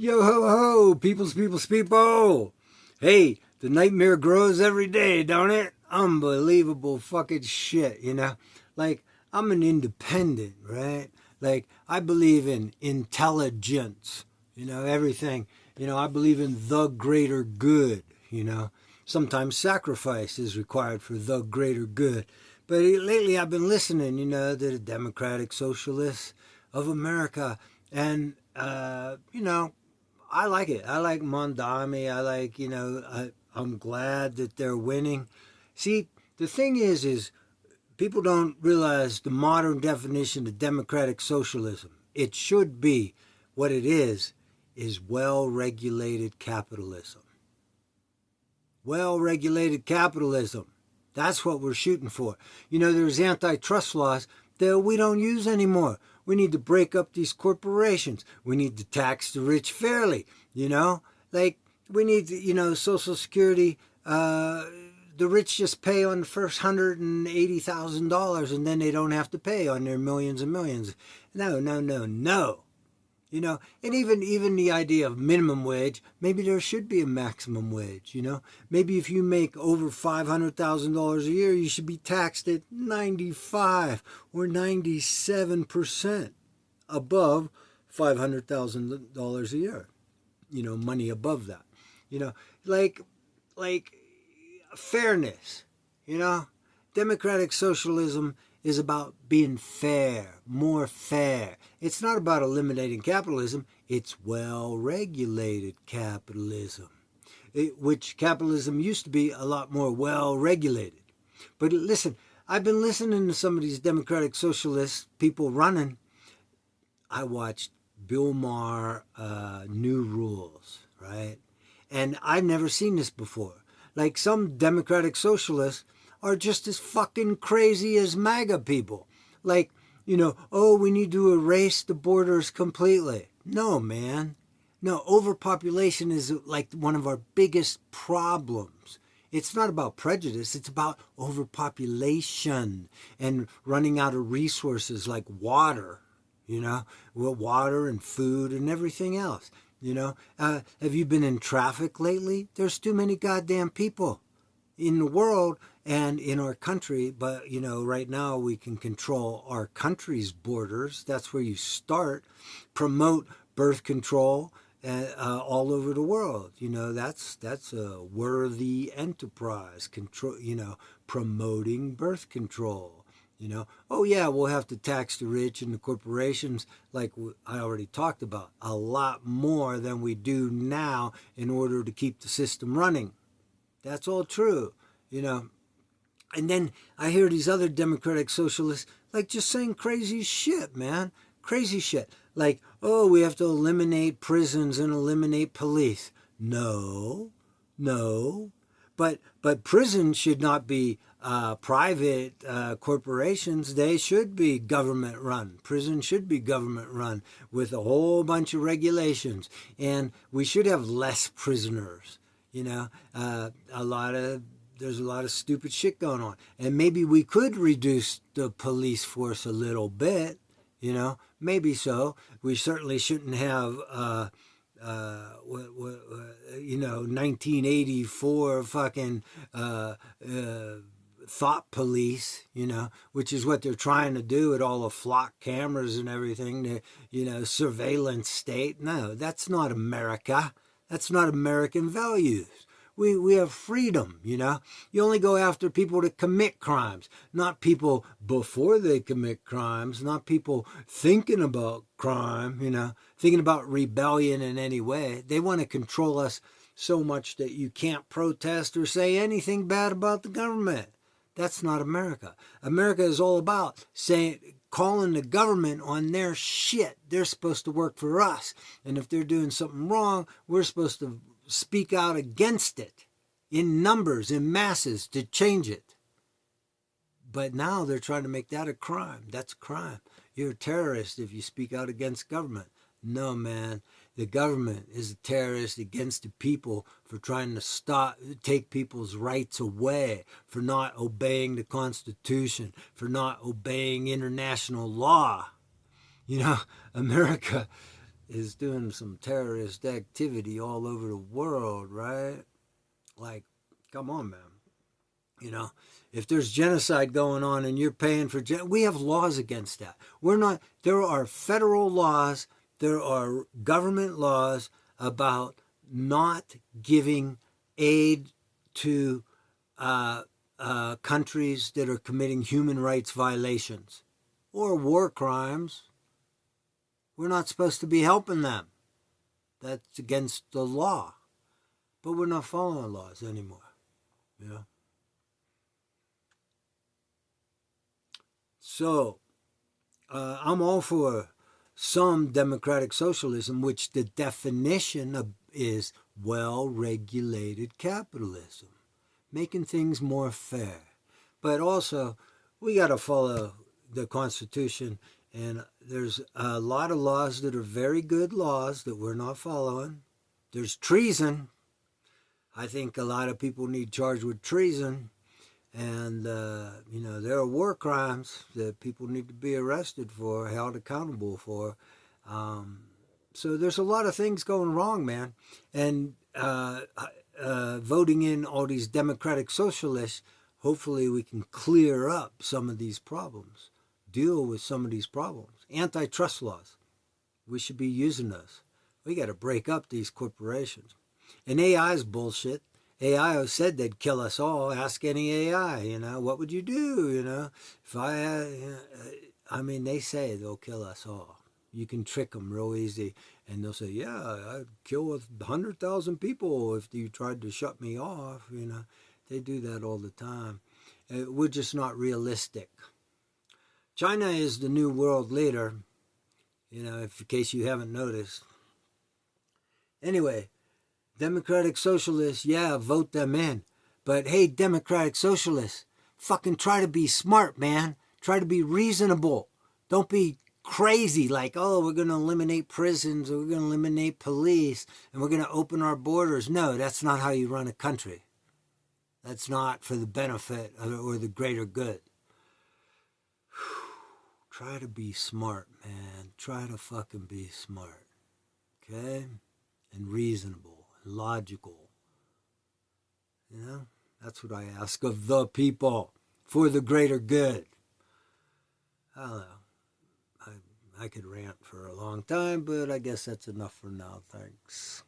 Yo ho ho, people's people. Hey, the nightmare grows every day, don't it? Unbelievable fucking shit, Like, I'm an independent, right? Like, I believe in intelligence, everything. I believe in the greater good. Sometimes sacrifice is required for the greater good. But lately I've been listening, to the Democratic Socialists of America. And, I like it. I like Mondami. I'm glad that they're winning. See, the thing is people don't realize the modern definition of democratic socialism. It should be what it is well-regulated capitalism. Well-regulated capitalism. That's what we're shooting for. There's antitrust laws that we don't use anymore. We need to break up these corporations. We need to tax the rich fairly, Like, we need, Social Security. The rich just pay on the first $180,000 and then they don't have to pay on their millions and millions. No, no, no, no. And even the idea of minimum wage, maybe there should be a maximum wage, Maybe if you make over $500,000 a year, you should be taxed at 95 or 97% above $500,000 a year. Money above that. Like fairness, Democratic socialism is about being fair, more fair. It's not about eliminating capitalism. It's well-regulated capitalism, which capitalism used to be a lot more well-regulated. But listen, I've been listening to some of these democratic socialist people running. I watched Bill Maher, New Rules, right? And I've never seen this before. Like, some democratic socialists are just as fucking crazy as MAGA people. Like, we need to erase the borders completely. No, man. No, overpopulation is like one of our biggest problems. It's not about prejudice. It's about overpopulation and running out of resources like water, water and food and everything else. Have you been in traffic lately? There's too many goddamn people in the world and in our country, but right now we can control our country's borders. That's where you start. Promote birth control all over the world. That's a worthy enterprise. Control, promoting birth control. Oh yeah, we'll have to tax the rich and the corporations, like I already talked about, a lot more than we do now in order to keep the system running. That's all true, And then I hear these other democratic socialists like just saying crazy shit, man. Crazy shit. Like, oh, we have to eliminate prisons and eliminate police. No. But prisons should not be private corporations. They should be government run. Prisons should be government run with a whole bunch of regulations. And we should have less prisoners. There's a lot of stupid shit going on. And maybe we could reduce the police force a little bit, maybe so. We certainly shouldn't have, 1984 fucking thought police, which is what they're trying to do with all the flock cameras and everything, surveillance state. No, that's not America. That's not American values. We have freedom, You only go after people that commit crimes, not people before they commit crimes, not people thinking about crime, thinking about rebellion in any way. They want to control us so much that you can't protest or say anything bad about the government. That's not America. America is all about calling the government on their shit. They're supposed to work for us. And if they're doing something wrong, we're supposed to speak out against it in numbers, in masses, to change it. But now they're trying to make that a crime. That's a crime. You're a terrorist if you speak out against government. No, man. The government is a terrorist against the people for trying to take people's rights away, for not obeying the Constitution, for not obeying international law. America is doing some terrorist activity all over the world, right? Like, come on, man. You know, if there's genocide going on and you're paying for we have laws against that. We're not. There are federal laws. There are government laws about not giving aid to countries that are committing human rights violations or war crimes. We're not supposed to be helping them. That's against the law. But we're not following the laws anymore. Yeah. So, I'm all for some democratic socialism, which the definition of is well-regulated capitalism, making things more fair. But also, we got to follow the Constitution, and there's a lot of laws that are very good laws that we're not following. There's treason. I think a lot of people need charged with treason. And, there are war crimes that people need to be arrested for, held accountable for. So there's a lot of things going wrong, man. And voting in all these democratic socialists, hopefully we can clear up some of these problems, deal with some of these problems. Antitrust laws, we should be using those. We got to break up these corporations. And AI is bullshit. AI said they'd kill us all. Ask any AI, what would you do, if they say they'll kill us all. You can trick them real easy, and they'll say, yeah, I'd kill 100,000 people if you tried to shut me off, They do that all the time. We're just not realistic. China is the new world leader, in case you haven't noticed. Anyway, Democratic Socialists, yeah, vote them in. But hey, Democratic Socialists, fucking try to be smart, man. Try to be reasonable. Don't be crazy like, oh, we're going to eliminate prisons, or we're going to eliminate police, and we're going to open our borders. No, that's not how you run a country. That's not for the benefit or the greater good. Try to be smart, man. Try to fucking be smart. Okay? And reasonable. Logical. That's what I ask of the people for the greater good. I don't know. I could rant for a long time, but I guess that's enough for now. Thanks.